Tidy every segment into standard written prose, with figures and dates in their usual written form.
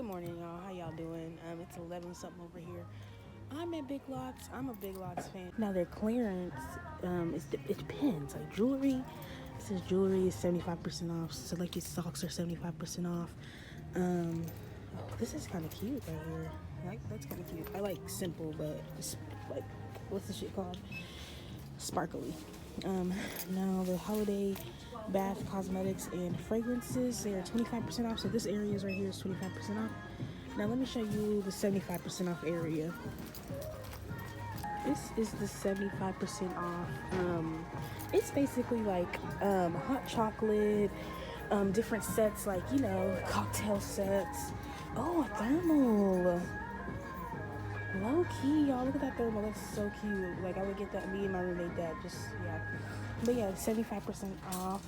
Good morning, y'all. How y'all doing? It's 11 something over here. I'm at Big Lots. I'm a Big Lots fan. Now their clearance, it depends. Like jewelry, it says jewelry is 75% off. Selected socks are 75% off. Oh, this is kind of cute right here. That's kind of cute. I like simple, but it's like, what's the shit called? Sparkly. Now the holiday bath cosmetics and fragrances, they are 25% off. So this area right here is 25% off. Now let me show you the 75% off area. This is the 75% off. It's basically like hot chocolate, different sets, like, you know, cocktail sets. Oh, a thermal. Low key, y'all, look at that thermal. That's so cute. Like, I would get that. Me and my roommate that. Just, yeah. But yeah, 75% off.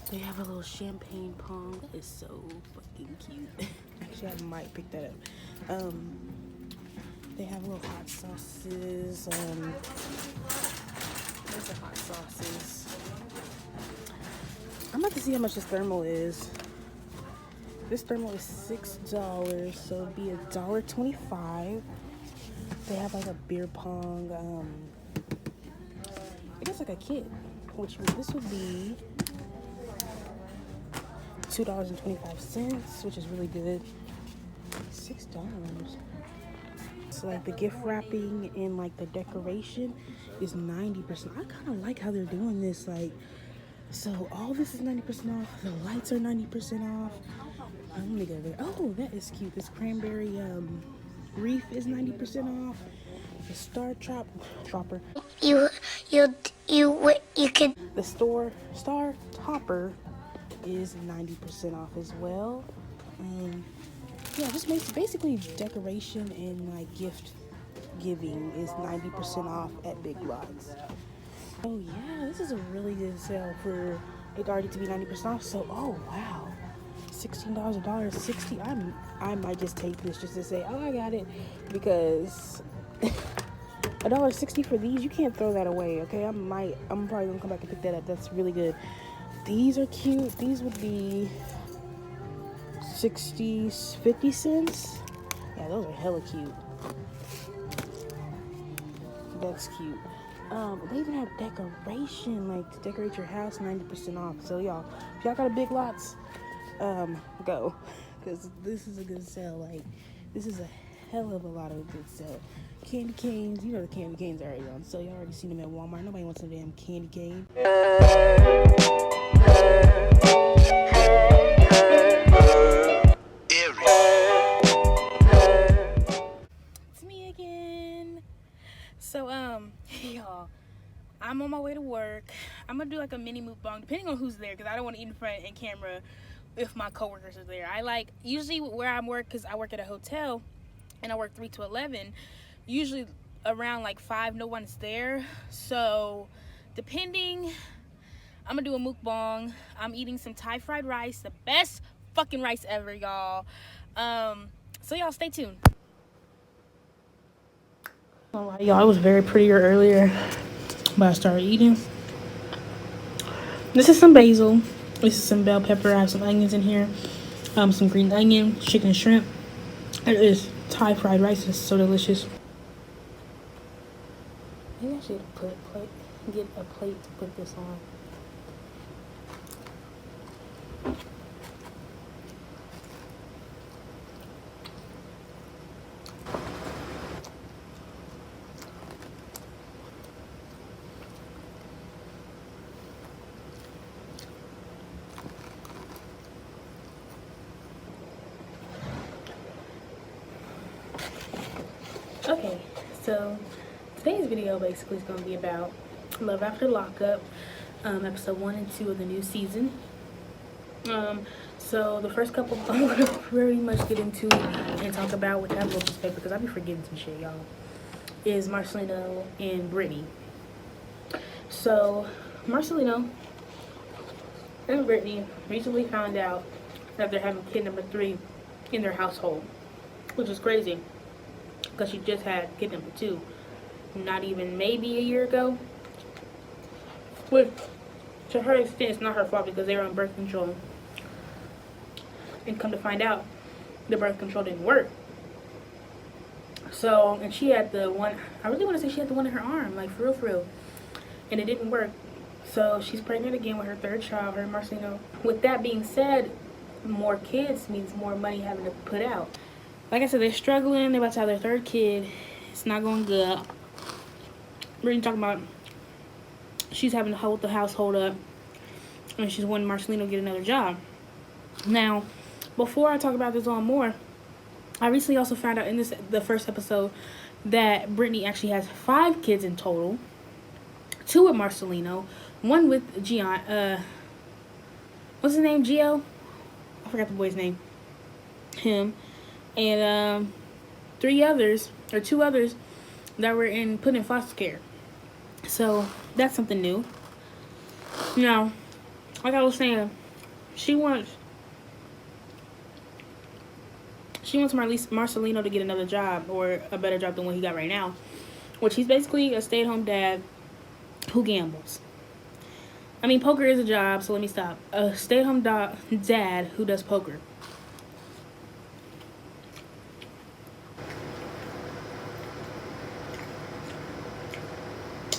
They have a little champagne pong. That is so fucking cute. Actually, I might pick that up. They have little hot sauces. There's the hot sauces. I'm about to see how much this thermal is. This thermal is $6, so it'd be $1.25. They have like a beer pong. I guess like a kit, this would be $2.25, which is really good. $6. So like the gift wrapping and like the decoration is 90%. I kind of like how they're doing this. Like, so all this is 90% off. The lights are 90% off. Let me go there. Oh, that is cute. This cranberry wreath is 90% off. The star tropper. You could. The star topper is 90% off as well. Yeah, just basically decoration and like gift giving is 90% off at Big Lots. Oh yeah, this is a really good sale for it already to be 90% off. So, oh wow, $16, $1.60. I might just take this just to say, oh, I got it, because $1.60 for these, you can't throw that away. Okay, I'm probably gonna come back and pick that up. That's really good. These are cute. These would be 50 cents. Yeah, those are hella cute. That's cute. They even have decoration, like to decorate your house, 90% off. So y'all, if y'all got a Big Lots, go, because this is a good sale. Like, this is a hell of a lot of a good sale. Candy canes, you know the candy canes are already on, so y'all already seen them at Walmart. Nobody wants a damn candy cane. It's me again. So y'all, I'm on my way to work. I'm gonna do like a mini mukbang, depending on who's there, because I don't want to eat in front and camera if my coworkers are there. I like, usually where I work, because I work at a hotel and I work 3 to 11, usually around like 5 no one's there. So depending, I'm gonna do a mukbang. I'm eating some Thai fried rice, the best fucking rice ever, y'all. So y'all stay tuned. Y'all, I was very prettier earlier, but I started eating. This is some basil. This is some bell pepper. I have some onions in here. Some green onion, chicken and shrimp. It is Thai fried rice. It's so delicious. Maybe I should get a plate to put this on. Okay, so today's video basically is going to be about Love After Lockup, episode 1 and 2 of the new season. So the first couple I'm going to pretty much get into and talk about, which I have a little respect because I be forgetting some shit, y'all, is Marcelino and Brittany. So Marcelino and Brittany recently found out that they're having kid number 3 in their household, which is crazy, because she just had kid number 2 not even maybe a year ago, which to her extent it's not her fault because they were on birth control. And come to find out, the birth control didn't work. So, and she had the one, I really want to say she had the one in her arm, like for real, for real. And it didn't work. So she's pregnant again with her third child, her Marcelino. With that being said, more kids means more money having to put out. Like I said, they're struggling. They're about to have their third kid. It's not going good. We're talking about she's having to hold the household up, and she's wanting Marcelino to get another job. Now, before I talk about this on more, I recently also found out in the first episode that Brittany actually has 5 kids in total. 2 with Marcelino, 1 with Gian. What's his name? Gio? I forgot the boy's name. Him. And 2 others that were put in foster care. So that's something new. Now, like I was saying, she wants Marcelino to get another job, or a better job than what he got right now, which he's basically a stay-at-home dad who gambles. I mean, poker is a job, so let me stop. A stay-at-home dad who does poker.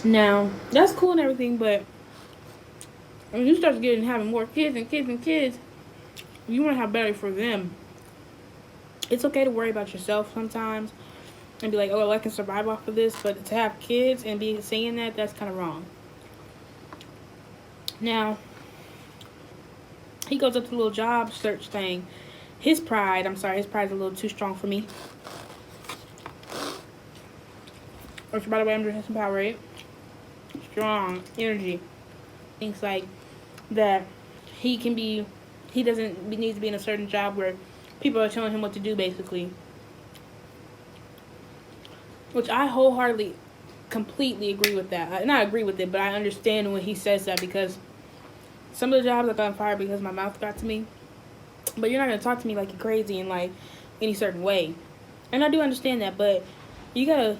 Now, that's cool and everything, but when you start having more kids and kids and kids, you want to have better for them. It's okay to worry about yourself sometimes and be like, oh, I can survive off of this, but to have kids and be saying that's kind of wrong. Now, he goes up to the little job search thing. His pride is a little too strong for me. Which, by the way, I'm drinking some Powerade. Strong energy. Things like that he doesn't need to be in a certain job where people are telling him what to do, basically. Which I wholeheartedly, completely agree with that. Not agree with it, but I understand when he says that, because some of the jobs I got fired because my mouth got to me. But you're not going to talk to me like you're crazy in like any certain way. And I do understand that, but you gotta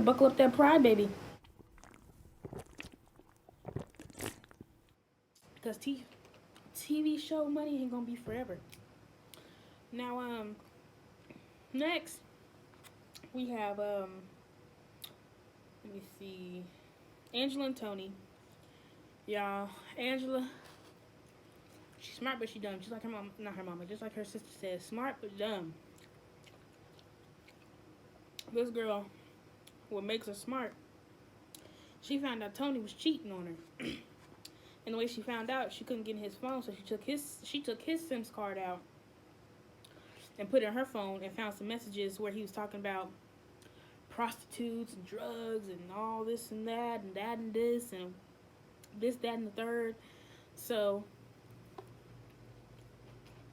buckle up that pride, baby. Because TV show money ain't gonna be forever. Now, next we have let me see, Angela and Tony. Y'all, Angela, she's smart but she dumb. Just like her mom, not her mama, just like her sister says, smart but dumb. This girl, what makes her smart, she found out Tony was cheating on her. And the way she found out, she couldn't get in his phone, so she took his SIM card out and put it in her phone and found some messages where he was talking about prostitutes and drugs and all this and that and this and this, that, and the third. So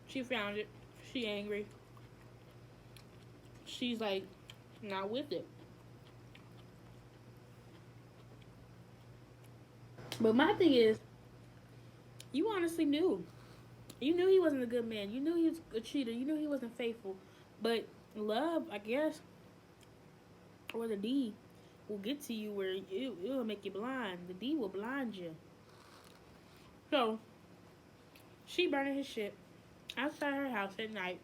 she found it. She angry. She's like not with it. But my thing is, you honestly knew. You knew he wasn't a good man. You knew he was a cheater. You knew he wasn't faithful. But love, I guess, or the D will get to you where it'll make you blind. The D will blind you. So, she burning his shit outside her house at night.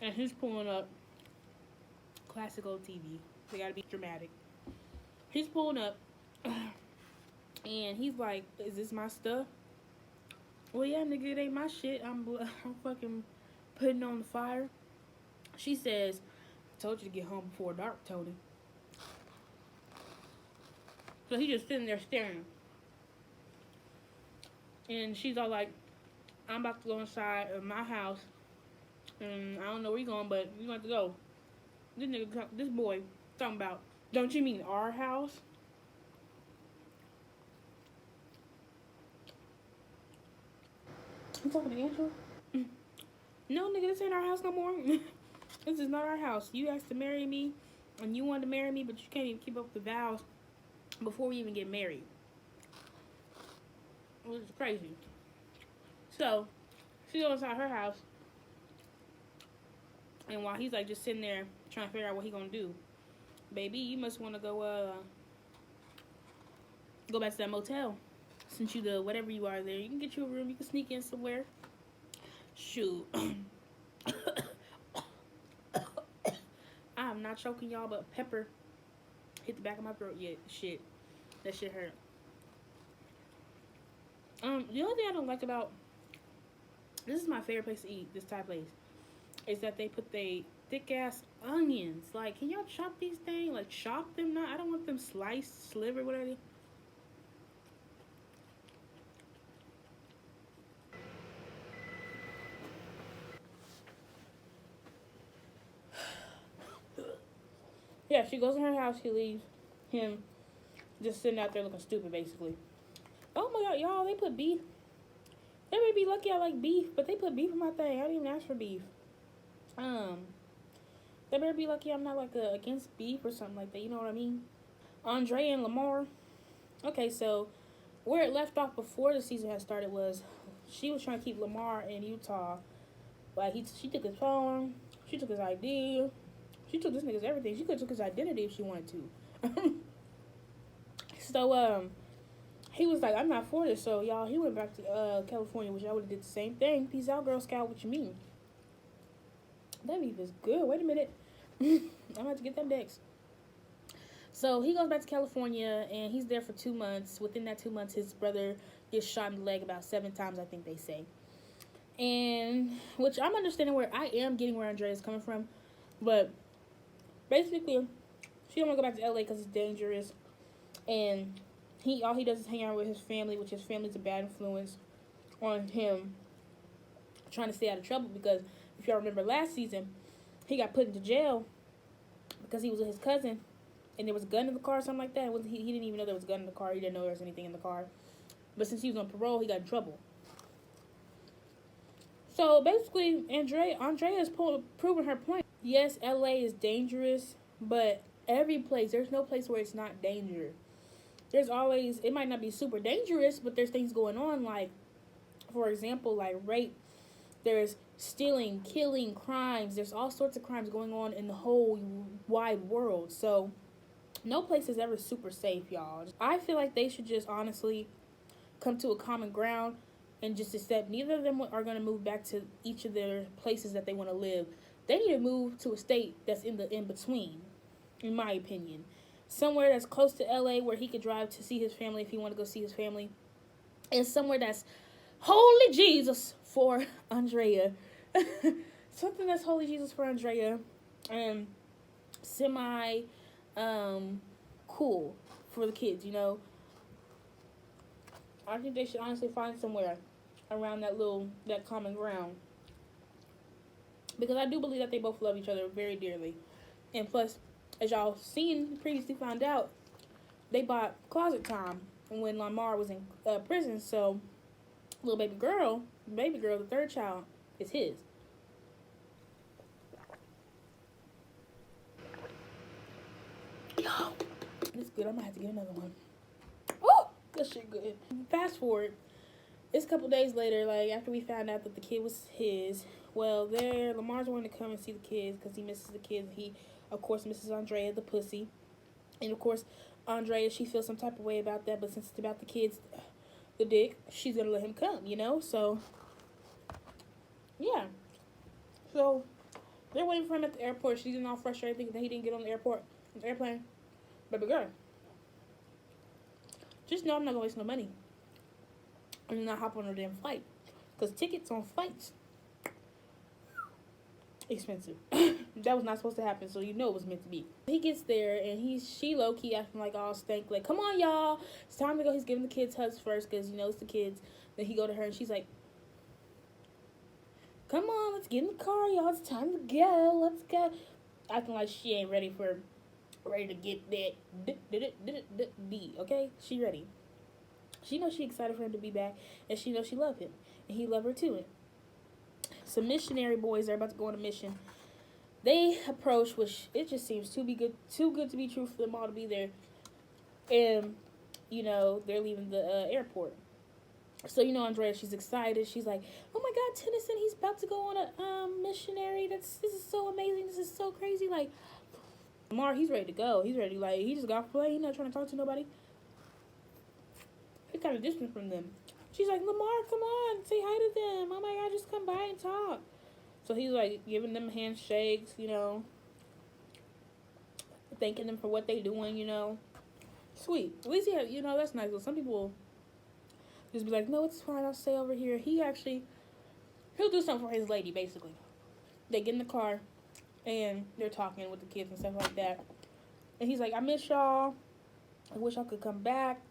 And he's pulling up classic old TV. They gotta be dramatic. He's pulling up. And he's like, is this my stuff? Well, yeah, nigga, it ain't my shit. I'm fucking putting on the fire. She says, I told you to get home before dark, Tony. So he just sitting there staring. And she's all like, I'm about to go inside of my house. And I don't know where you're going, but you have to go. This boy, talking about, don't you mean our house? You talking to Angela? No, nigga, this ain't our house no more. This is not our house. You asked to marry me, and you wanted to marry me, but you can't even keep up the vows before we even get married. Which is crazy. So, she goes inside her house, and while he's like just sitting there trying to figure out what he gonna do, baby, you must want to go back to that motel. Since you the whatever you are there, you can get you a room. You can sneak in somewhere. Shoot. not choking y'all, but pepper hit the back of my throat. Yeah, shit. That shit hurt. The only thing I don't like about this is my favorite place to eat, this Thai place, is that they put they thick ass onions. Like, can y'all chop these things? Like, chop them? Not. I don't want them sliced, sliver, whatever. Yeah, she goes in her house. She leaves him just sitting out there looking stupid, basically. Oh my god, y'all! They put beef. They may be lucky I like beef, but they put beef in my thing. I didn't even ask for beef. Um, they better be lucky I'm not like against beef or something like that. You know what I mean? Andre and Lamar. Okay, so where it left off before the season had started was she was trying to keep Lamar in Utah. Like she took his phone, she took his ID, she took this nigga's everything. She could have took his identity if she wanted to. So he was like, I'm not for this. So y'all, he went back to California, which I would have did the same thing. Peace out, Girl Scout. What you mean? That beef is good. Wait a minute. I'm about to get them next. So he goes back to California and he's there for 2 months. Within that 2 months, his brother gets shot in the leg about 7 times, I think they say. And which I'm understanding where I am getting where Andrea is coming from, but basically, she don't want to go back to LA because it's dangerous, and all he does is hang out with his family, which his family's a bad influence on him trying to stay out of trouble. Because if y'all remember last season, he got put into jail because he was with his cousin, and there was a gun in the car or something like that. He didn't even know there was a gun in the car. He didn't know there was anything in the car. But since he was on parole, he got in trouble. So basically, Andrea is proving her point. Yes, LA is dangerous, but every place, there's no place where it's not dangerous. There's always, it might not be super dangerous, but there's things going on, like, for example, like rape. There's stealing, killing, crimes. There's all sorts of crimes going on in the whole wide world. So no place is ever super safe, y'all. I feel like they should just honestly come to a common ground and just accept neither of them are going to move back to each of their places that they want to live. They need to move to a state that's in between, in my opinion. Somewhere that's close to LA where he could drive to see his family if he want to go see his family. And somewhere that's holy Jesus for Andrea. Something that's holy Jesus for Andrea. And semi cool for the kids, you know. I think they should honestly find somewhere around that common ground. Because I do believe that they both love each other very dearly. And plus, as y'all previously found out, they bought closet time when Lamar was in prison. So, little baby girl, the third child, is his. Yo, it's good. I'm gonna have to get another one. Oh, that shit good. Fast forward. It's a couple days later, like after we found out that the kid was his. Well, Lamar's wanting to come and see the kids because he misses the kids. He, of course, misses Andrea, the pussy. And, of course, Andrea, she feels some type of way about that. But since it's about the kids, the dick, she's going to let him come, you know? So, yeah. So, they're waiting for him at the airport. She's getting all frustrated thinking that he didn't get on the airplane. Baby girl, just know I'm not going to waste no money. I'm not hop on a damn flight. Because tickets on flights, expensive. That was not supposed to happen, so you know it was meant to be. He gets there, and she low-key acting like all stank. Like, come on, y'all. It's time to go. He's giving the kids hugs first because, you know, it's the kids. Then he go to her, and she's like, come on, let's get in the car, y'all. It's time to go. Let's go. Acting like she ain't ready to get that D, okay? She ready. She knows she excited for him to be back, and she knows she love him, and he love her too. Some missionary boys are about to go on a mission. They approach, which it just seems too good to be true for them all to be there. And, you know, they're leaving the airport. So, you know, Andrea, she's excited. She's like, oh my God, Tennyson, he's about to go on a missionary. This is so amazing. This is so crazy. Like, Lamar, he's ready to go. He's ready. Like, he just got off the plane. He's not trying to talk to nobody. He's kind of distant from them. She's like, Lamar, come on, say hi to them. Oh my God, just come by and talk. So he's like giving them handshakes, you know. thanking them for what they doing, you know. Sweet. At least, yeah, you know, that's nice. But some people just be like, no, it's fine, I'll stay over here. He'll do something for his lady, basically. They get in the car, and they're talking with the kids and stuff like that. And he's like, I miss y'all. I wish I could come back.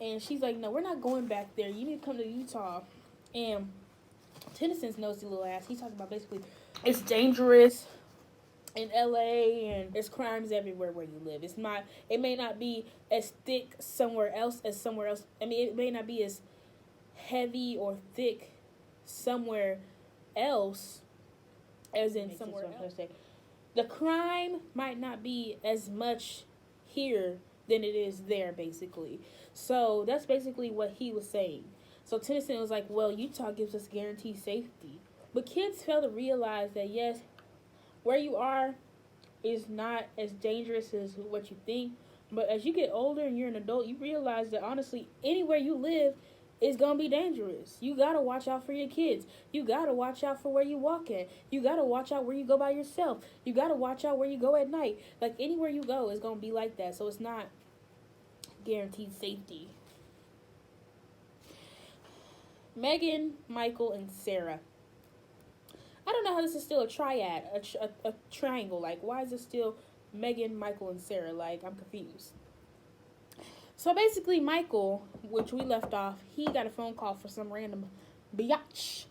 And she's like, no, we're not going back there. You need to come to Utah. And Tennyson's nosy little ass, he's talking about basically it's dangerous in LA and there's crimes everywhere where you live. It may not be as thick somewhere else as somewhere else. I mean, it may not be as heavy or thick somewhere else as in somewhere else. The crime might not be as much here than it is there, basically. So that's basically what he was saying. So Tennyson was like, well, Utah gives us guaranteed safety. But kids fail to realize that, yes, where you are is not as dangerous as what you think. But as you get older and you're an adult, you realize that, honestly, anywhere you live is going to be dangerous. You got to watch out for your kids. You got to watch out for where you walk at. You got to watch out where you go by yourself. You got to watch out where you go at night. Like, anywhere you go is going to be like that. So it's not guaranteed safety. Megan, Michael, and Sarah. I don't know how this is still a triad, a triangle. Like, why is it still Megan, Michael, and Sarah? Like, I'm confused. So basically, Michael, which we left off, he got a phone call for some random biatch.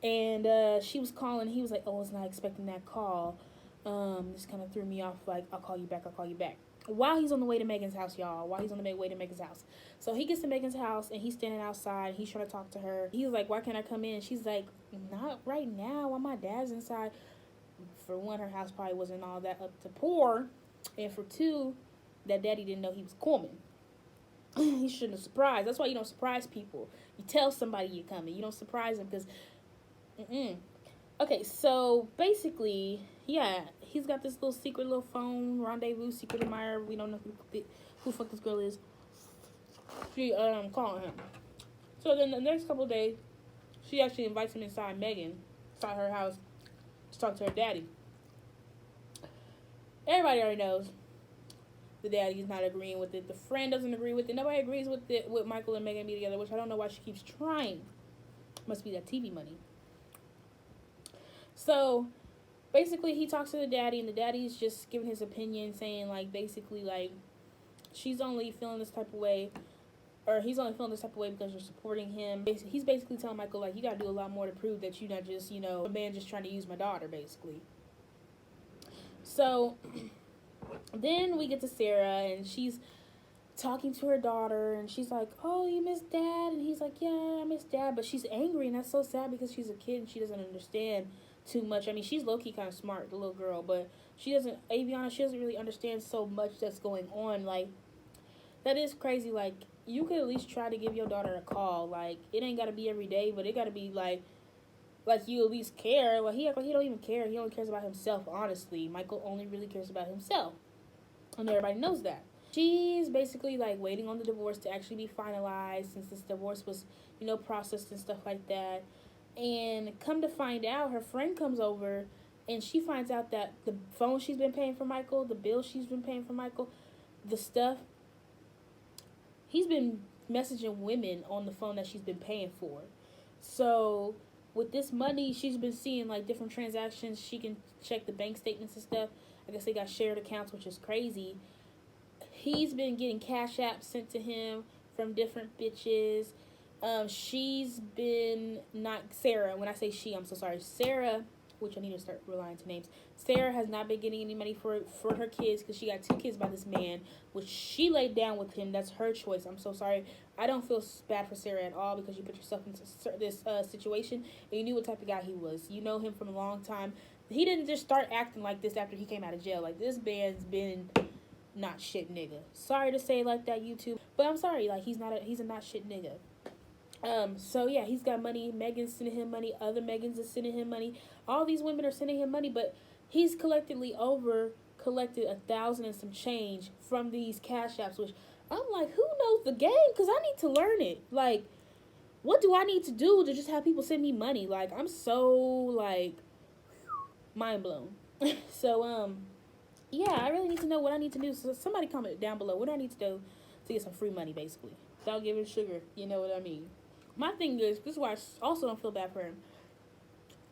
And she was calling. He was like, oh, I was not expecting that call. This kind of threw me off. Like, I'll call you back. While he's on the way to Megan's house, y'all. So he gets to Megan's house, and he's standing outside. He's trying to talk to her. He's like, why can't I come in? She's like, not right now while my dad's inside. For one, her house probably wasn't all that up to pour. And for two, that daddy didn't know he was coming. He shouldn't have surprised. That's why you don't surprise people. You tell somebody you're coming. You don't surprise them because... Okay, so basically, yeah, he's got this little secret little phone, rendezvous, secret admirer. We don't know who fuck this girl is. She calling him. So then the next couple of days, she actually invites him inside her house, to talk to her daddy. Everybody already knows the daddy's not agreeing with it. The friend doesn't agree with it. Nobody agrees with it, with Michael and Megan being together, which I don't know why she keeps trying. Must be that TV money. So, basically, he talks to the daddy, and the daddy's just giving his opinion, saying, like, basically, like, she's only feeling this type of way, or he's only feeling this type of way because you're supporting him. He's basically telling Michael, like, you gotta do a lot more to prove that you're not just, you know, a man just trying to use my daughter, basically. So, then we get to Sarah, and she's talking to her daughter, and she's like, oh, you miss Dad? And he's like, yeah, I miss Dad. But she's angry, and that's so sad because she's a kid, and she doesn't understand too much. I mean, she's low-key kind of smart, the little girl, but she doesn't really understand so much that's going on. Like, that is crazy. Like, you could at least try to give your daughter a call. Like, it ain't got to be every day, but it got to be, like you at least care. Like, he don't even care. He only cares about himself, honestly. Michael only really cares about himself, and everybody knows that. She's basically, like, waiting on the divorce to actually be finalized since this divorce was, you know, processed and stuff like that. And come to find out, her friend comes over, and she finds out that the phone she's been paying for Michael, the bill she's been paying for Michael, the stuff, he's been messaging women on the phone that she's been paying for. So, with this money, she's been seeing, like, different transactions. She can check the bank statements and stuff. I guess they got shared accounts, which is crazy. He's been getting cash apps sent to him from different bitches. She's been, not Sarah, when I say she, I'm so sorry. Sarah, which I need to start relying to names. Sarah has not been getting any money for her kids because she got 2 kids by this man, which she laid down with him. That's her choice. I'm so sorry. I don't feel bad for Sarah at all because you put yourself into this situation and you knew what type of guy he was. You know him from a long time. He didn't just start acting like this after he came out of jail. Like, this man's been not shit nigga. Sorry to say it like that, YouTube, but I'm sorry. Like, he's a not shit nigga. So yeah, he's got money. Megan's sending him money. Other Megans are sending him money. All these women are sending him money, but he's collected 1,000 and some change from these cash apps, which I'm like, who knows the game? Because I need to learn it. Like, what do I need to do to just have people send me money? Like, I'm so, like, mind blown. So, yeah, I really need to know what I need to do. So somebody comment down below. What do I need to do to get some free money, basically, without giving sugar? You know what I mean? My thing is, this is why I also don't feel bad for him.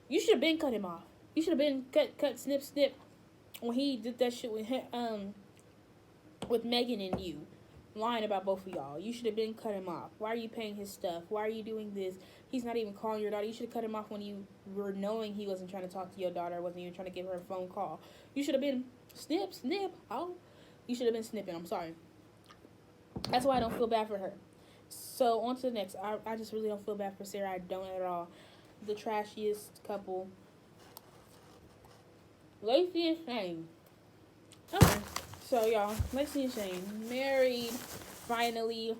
You should have been cut him off. You should have been cut, snip, snip when he did that shit with Megan and you, lying about both of y'all. You should have been cut him off. Why are you paying his stuff? Why are you doing this? He's not even calling your daughter. You should have cut him off when you were knowing he wasn't trying to talk to your daughter, wasn't even trying to give her a phone call. You should have been snip, snip. Oh, you should have been snipping. I'm sorry. That's why I don't feel bad for her. So on to the next. I just really don't feel bad for Sarah. I don't at all. The trashiest couple. Lacey and Shane. Okay. So y'all, Lacey and Shane married. Finally,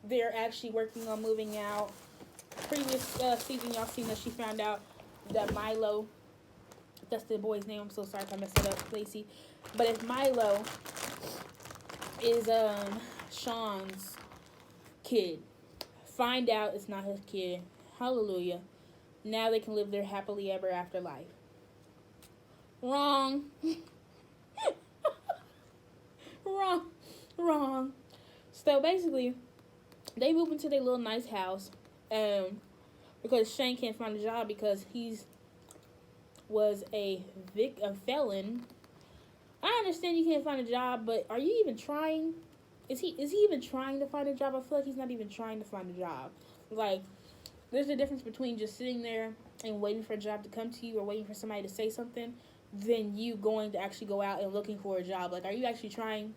they're actually working on moving out. Previous season, y'all seen that she found out that Milo, that's the boy's name. I'm so sorry if I messed it up, Lacey. But if Milo is Sean's kid, find out it's not his kid. Hallelujah. Now they can live their happily ever after life. Wrong. Wrong. So basically, they move into their little nice house, because Shane can't find a job because he was a felon. I understand you can't find a job, but are you even trying? Is he even trying to find a job? I feel like he's not even trying to find a job. Like, there's a difference between just sitting there and waiting for a job to come to you or waiting for somebody to say something than you going to actually go out and looking for a job. Like, are you actually trying?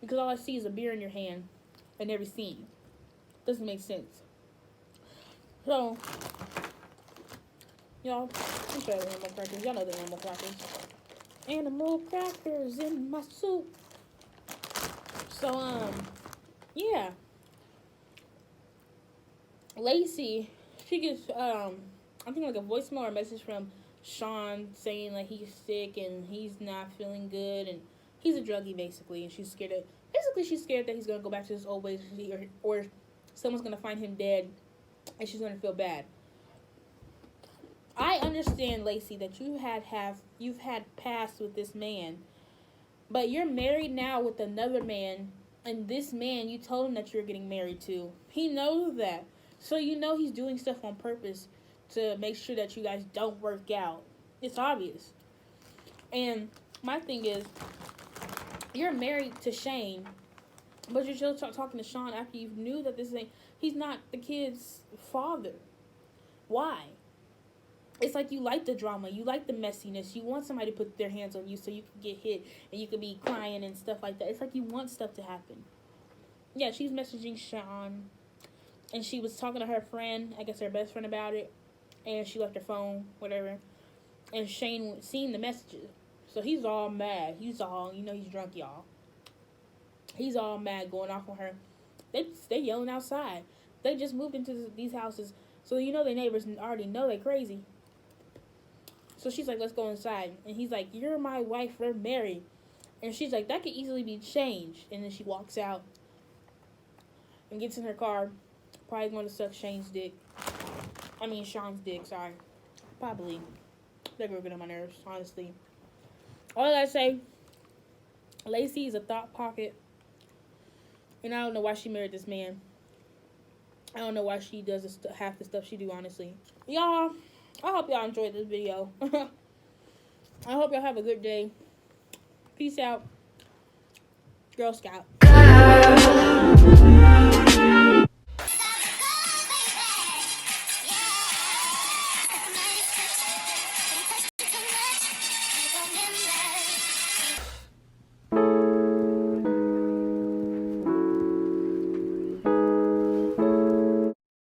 Because all I see is a beer in your hand in every scene. Doesn't make sense. So, y'all, I'm sure the animal crackers. Y'all know the animal crackers. Animal crackers in my soup. So, yeah. Lacey, she gets, I think like a voicemail or a message from Sean saying like he's sick and he's not feeling good and he's a druggie basically, and she's scared that he's gonna go back to his old ways, or someone's gonna find him dead and she's gonna feel bad. I understand, Lacey, that you've had past with this man, but you're married now with another man, and this man, you told him that you're getting married to. He knows that. So you know he's doing stuff on purpose to make sure that you guys don't work out. It's obvious. And my thing is, you're married to Shane, but you're still talking to Sean after you knew that he's not the kid's father. Why? It's like you like the drama. You like the messiness. You want somebody to put their hands on you so you can get hit and you can be crying and stuff like that. It's like you want stuff to happen. Yeah, she's messaging Sean, and she was talking to her friend, I guess her best friend, about it, and she left her phone, whatever, and Shane seen the messages. So he's all mad. He's drunk, y'all. He's all mad, going off on her. They yelling outside. They just moved into these houses, so you know their neighbors already know they're crazy. So she's like, let's go inside. And he's like, you're my wife, we're married. And she's like, that could easily be changed. And then she walks out and gets in her car. Probably going to suck Sean's dick, sorry. Probably. That girl get on my nerves, honestly. All I gotta say, Lacey is a thought pocket. And I don't know why she married this man. I don't know why she does half the stuff she do, honestly. Y'all, I hope y'all enjoyed this video. I hope y'all have a good day. Peace out. Girl Scout.